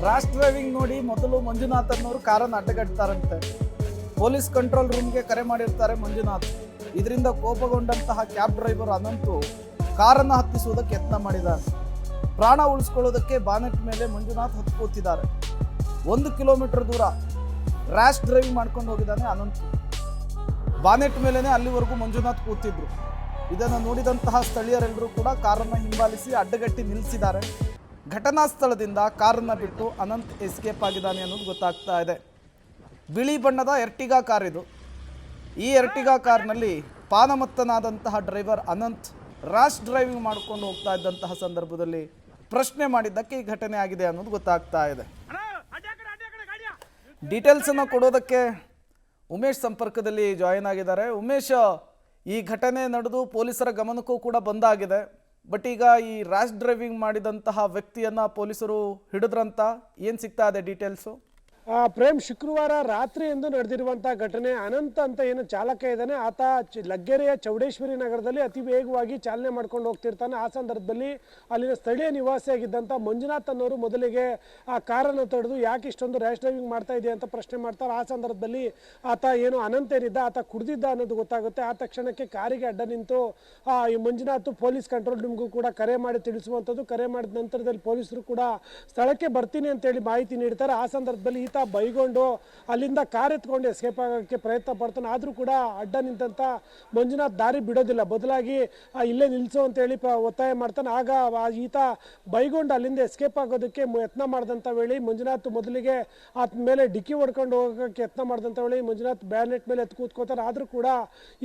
Rash driving ನೋಡಿ ಮೊದಲು ಮಂಜುನಾಥ್ ಅನ್ನೋರು ಕಾರನ್ನು ಅಡ್ಡಗಟ್ತಾರಂತೆ. ಪೊಲೀಸ್ ಕಂಟ್ರೋಲ್ ರೂಮ್ಗೆ ಕರೆ ಮಾಡಿರ್ತಾರೆ ಮಂಜುನಾಥ್. ಇದರಿಂದ ಕೋಪಗೊಂಡಂತಹ ಕ್ಯಾಬ್ ಡ್ರೈವರ್ ಅನಂತು ಕಾರನ್ನು ಹತ್ತಿಸುವುದಕ್ಕೆ ಯತ್ನ ಮಾಡಿದ್ದಾರೆ. ಪ್ರಾಣ ಉಳಿಸ್ಕೊಳ್ಳೋದಕ್ಕೆ ಬಾನೆಟ್ ಮೇಲೆ ಮಂಜುನಾಥ್ ಹತ್ತು ಕೂತಿದ್ದಾರೆ. 1 ಕಿಲೋಮೀಟರ್ ದೂರ ರ್ಯಾಶ್ ಡ್ರೈವಿಂಗ್ ಮಾಡ್ಕೊಂಡು ಹೋಗಿದ್ದಾನೆ ಅನಂತು. ಬಾನೆಟ್ ಮೇಲೇನೆ ಅಲ್ಲಿವರೆಗೂ ಮಂಜುನಾಥ್ ಕೂತಿದ್ರು. ಇದನ್ನು ನೋಡಿದಂತಹ ಸ್ಥಳೀಯರೆಲ್ಲರೂ ಕೂಡ ಕಾರನ್ನು ಹಿಂಬಾಲಿಸಿ ಅಡ್ಡಗಟ್ಟಿ ನಿಲ್ಲಿಸಿದ್ದಾರೆ. ಘಟನಾ ಸ್ಥಳದಿಂದ ಕಾರನ್ನು ಬಿಟ್ಟು ಅನಂತ್ ಎಸ್ಕೇಪ್ ಆಗಿದ್ದಾನೆ ಅನ್ನೋದು ಗೊತ್ತಾಗ್ತಾ ಇದೆ. ಬಿಳಿ ಬಣ್ಣದ ಎರ್ಟಿಗಾ ಕಾರ್ ಇದು. ಈ ಎರ್ಟಿಗಾ ಕಾರ್ನಲ್ಲಿ ಪಾನಮತ್ತನಾದಂತಹ ಡ್ರೈವರ್ ಅನಂತ್ ರ್ಯಾಶ್ ಡ್ರೈವಿಂಗ್ ಮಾಡ್ಕೊಂಡು ಹೋಗ್ತಾ ಇದ್ದಂತಹ ಸಂದರ್ಭದಲ್ಲಿ ಪ್ರಶ್ನೆ ಮಾಡಿದ್ದಕ್ಕೆ ಈ ಘಟನೆ ಆಗಿದೆ ಅನ್ನೋದು ಗೊತ್ತಾಗ್ತಾ ಇದೆ. ಡೀಟೇಲ್ಸನ್ನು ಕೊಡೋದಕ್ಕೆ ಉಮೇಶ್ ಸಂಪರ್ಕದಲ್ಲಿ ಜಾಯಿನ್ ಆಗಿದ್ದಾರೆ. ಉಮೇಶ್, ಈ ಘಟನೆ ನಡೆದು ಪೊಲೀಸರ ಗಮನಕ್ಕೂ ಕೂಡ ಬಂದಾಗಿದೆ. ಬಟ್ ಈಗ ಈ ರ್ಯಾಶ್ ಡ್ರೈವಿಂಗ್ ಮಾಡಿದಂತಹ ವ್ಯಕ್ತಿಯನ್ನು ಪೊಲೀಸರು ಹಿಡಿದ್ರಂತ ಏನು ಸಿಗ್ತಾ ಇದೆ ಡೀಟೇಲ್ಸು? ಪ್ರೇಮ್, ಶುಕ್ರವಾರ ರಾತ್ರಿ ಎಂದು ನಡೆದಿರುವಂತಹ ಘಟನೆ. ಅನಂತ್ ಅಂತ ಏನು ಚಾಲಕ ಇದ್ದಾನೆ, ಆತ ಲಗ್ಗೆರೆಯ ಚೌಡೇಶ್ವರಿ ನಗರದಲ್ಲಿ ಅತಿ ವೇಗವಾಗಿ ಚಾಲನೆ ಮಾಡ್ಕೊಂಡು ಹೋಗ್ತಿರ್ತಾನೆ. ಆ ಸಂದರ್ಭದಲ್ಲಿ ಅಲ್ಲಿನ ಸ್ಥಳೀಯ ನಿವಾಸಿಯಾಗಿದ್ದಂಥ ಮಂಜುನಾಥ್ ಅನ್ನೋರು ಮೊದಲಿಗೆ ಆ ಕಾರನ್ನು ತಡೆದು ಯಾಕೆ ಇಷ್ಟೊಂದು ರ್ಯಾಶ್ ಡ್ರೈವಿಂಗ್ ಮಾಡ್ತಾ ಇದೆಯಾ ಅಂತ ಪ್ರಶ್ನೆ ಮಾಡ್ತಾರೆ. ಆ ಸಂದರ್ಭದಲ್ಲಿ ಆತ ಏನು ಅನಂತ್ ಏನಿದ್ದ ಆತ ಕುಡಿದಿದ್ದ ಅನ್ನೋದು ಗೊತ್ತಾಗುತ್ತೆ. ಆ ತಕ್ಷಣಕ್ಕೆ ಕಾರಿಗೆ ಅಡ್ಡ ನಿಂತು ಈ ಮಂಜುನಾಥ್ ಪೊಲೀಸ್ ಕಂಟ್ರೋಲ್ ರೂಮ್ಗೂ ಕೂಡ ಕರೆ ಮಾಡಿ ತಿಳಿಸುವಂಥದ್ದು. ಕರೆ ಮಾಡಿದ ನಂತರದಲ್ಲಿ ಪೊಲೀಸರು ಕೂಡ ಸ್ಥಳಕ್ಕೆ ಬರ್ತೀನಿ ಅಂತೇಳಿ ಮಾಹಿತಿ ನೀಡ್ತಾರೆ. ಆ ಸಂದರ್ಭದಲ್ಲಿ ಈತ ಬೈಗೊಂಡು ಅಲ್ಲಿಂದ ಕಾರ್ ಎತ್ಕೊಂಡು ಎಸ್ಕೇಪ್ ಆಗೋಕ್ಕೆ ಪ್ರಯತ್ನ ಪಡ್ತಾನೆ. ಆದರೂ ಕೂಡ ಅಡ್ಡ ನಿಂತ ಮಂಜುನಾಥ್ ದಾರಿ ಬಿಡೋದಿಲ್ಲ, ಬದಲಾಗಿ ಇಲ್ಲೇ ನಿಲ್ಲಿಸು ಅಂತೇಳಿ ಒತ್ತಾಯ ಮಾಡ್ತಾನೆ. ಆಗ ಈತ ಬೈಗೊಂಡು ಅಲ್ಲಿಂದ ಎಸ್ಕೇಪ್ ಆಗೋದಕ್ಕೆ ಯತ್ನ ಮಾಡಿದಂಥ ವೇಳೆ ಮಂಜುನಾಥ್ ಮೊದಲಿಗೆ ಆತ ಮೇಲೆ ಡಿಕ್ಕಿ ಹೊಡ್ಕೊಂಡು ಹೋಗೋಕ್ಕೆ ಯತ್ನ ಮಾಡಿದಂಥ ವೇಳೆ ಮಂಜುನಾಥ್ ಬ್ಯಾನೆಟ್ ಮೇಲೆ ಎತ್ತು ಕೂತ್ಕೋತಾರೆ. ಆದರೂ ಕೂಡ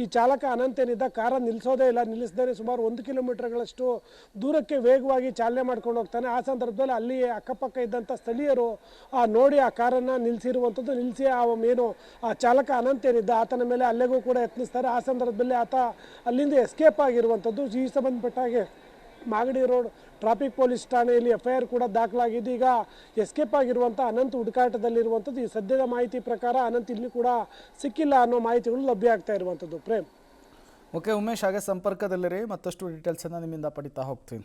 ಈ ಚಾಲಕ ಅನಂತ್ ಏನಿದ್ದ ಕಾರನ್ನು ನಿಲ್ಲಿಸೋದೇ ಇಲ್ಲ. ನಿಲ್ಲಿಸದೇ ಸುಮಾರು 1 ಕಿಲೋಮೀಟರ್ಗಳಷ್ಟು ದೂರಕ್ಕೆ ವೇಗವಾಗಿ ಚಾಲನೆ ಮಾಡ್ಕೊಂಡು ಹೋಗ್ತಾನೆ. ಆ ಸಂದರ್ಭದಲ್ಲಿ ಅಲ್ಲಿ ಅಕ್ಕಪಕ್ಕ ಇದ್ದಂಥ ಸ್ಥಳೀಯರು ನೋಡಿ ಆ ಕಾರನ್ನು ನಿಲ್ಲಿಸಿರುವಂಥದ್ದು. ನಿಲ್ಲಿಸಿ ಏನು ಆ ಚಾಲಕ ಅನಂತ್ ಏನಿದ್ದ ಆತನ ಮೇಲೆ ಅಲ್ಲೆಗೂ ಕೂಡ ಯತ್ನಿಸ್ತಾರೆ. ಆ ಸಂದರ್ಭದಲ್ಲಿ ಆತ ಅಲ್ಲಿಂದ ಎಸ್ಕೇಪ್ ಆಗಿರುವಂಥದ್ದು. ಈ ಸಂಬಂಧಪಟ್ಟ ಹಾಗೆ ಮಾಗಡಿ ರೋಡ್ ಟ್ರಾಫಿಕ್ ಪೊಲೀಸ್ ಠಾಣೆಯಲ್ಲಿ FIR ಕೂಡ ದಾಖಲಾಗಿದ್ದು ಈಗ ಎಸ್ಕೇಪ್ ಆಗಿರುವಂಥ ಅನಂತ್ ಹುಡುಕಾಟದಲ್ಲಿರುವಂಥದ್ದು. ಈ ಸದ್ಯದ ಮಾಹಿತಿ ಪ್ರಕಾರ ಅನಂತ್ ಇಲ್ಲಿ ಕೂಡ ಸಿಕ್ಕಿಲ್ಲ ಅನ್ನೋ ಮಾಹಿತಿಗಳು ಲಭ್ಯ ಆಗ್ತಾ ಇರುವಂಥದ್ದು. ಪ್ರೇಮ್, ಓಕೆ ಉಮೇಶ್, ಹಾಗೆ ಸಂಪರ್ಕದಲ್ಲಿರಿ, ಮತ್ತಷ್ಟು ಡೀಟೇಲ್ಸನ್ನು ನಿಮ್ಮಿಂದ ಪಡಿತಾ ಹೋಗ್ತೀನಿ.